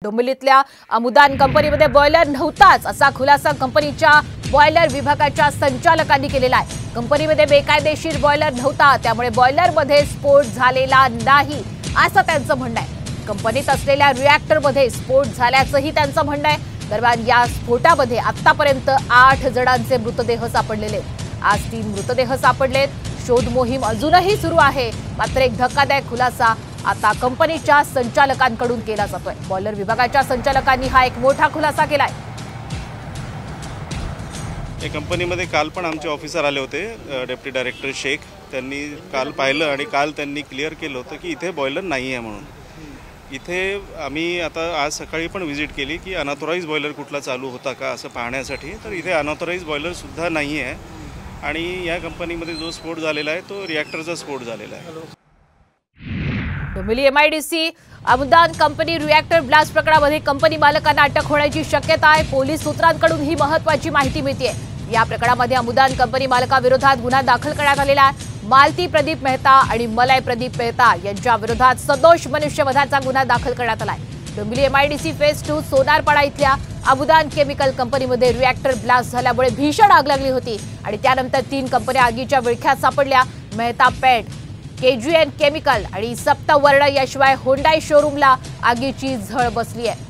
डोंबिवलीतल्या अमुदान कंपनीमध्ये बॉयलर नव्हताच असा खुलासा कंपनीच्या बॉयलर विभागाच्या संचालकांनी केलेला आहे। कंपनीमध्ये बेकायदेशीर बॉयलर नव्हता, त्यामुळे बॉयलरमध्ये स्फोट झालेला नाही असं त्यांचं म्हणणं आहे। कंपनीत असलेल्या रिएक्टरमध्ये स्फोट झाल्याचंही त्यांचं म्हणणं आहे। दरम्यान या स्फोटामध्ये आतापर्यंत 8 जणांचे मृतदेह सापडलेले, आज 3 मृतदेह सापडलेत। शोध मोहीम अजूनही सुरू आहे, मात्र एक धक्कादायक खुलासा आता कंपनीच्या संचालकांकडून केला जातोय। बॉयलर विभागाच्या संचालकांनी हा एक मोठा खुलासा केलाय। या कंपनीमध्ये काल पण आमचे ऑफिसर आले होते, डेप्युटी डायरेक्टर शेख, त्यांनी काल पाहिलं आणि काल त्यांनी क्लिअर केलं होतं की इथे बॉयलर नाही आहे म्हणून। इथे आम्ही आता आज सकाळी पण व्हिजिट केली की अनऑथोराइज बॉयलर कुठला चालू होता का असं पाहण्यासाठी, तर इथे अनऑथोराइज बॉयलरसुद्धा नाही आहे आणि या कंपनीमध्ये जो स्फोट झालेला आहे तो रिएक्टरचा स्फोट झालेला आहे। Dombivli MIDC Amudan company reactor blast प्रकरणामध्ये कंपनी मालकांना अटक होण्याची शक्यता आहे। पोलीस सूत्रांकडून ही महत्त्वाची माहिती मिळते। या प्रकरणामध्ये अमुदान कंपनी मालकाविरोधात गुन्हा दाखल करण्यात आलेला आहे। मालती प्रदीप मेहता आणि मलय प्रदीप मेहता यांच्या विरोधात सदोष मनुष्यवधाचा गुन्हा दाखल करण्यात आला आहे। डोंबिवली एमआयडीसी फेज 2 सोनारपाडा इथल्या अमुदान केमिकल कंपनीमध्ये रिएक्टर ब्लास्ट झाल्यामुळे भीषण आग लागली होती आणि त्यानंतर 3 कंपन्या आगीच्या विळख्यात सापडल्या। मेहता पेट, केजीएन केमिकल आणि सप्तवर्ण याशिवाय होंडाई शोरूमला आगीची झळ बसली आहे।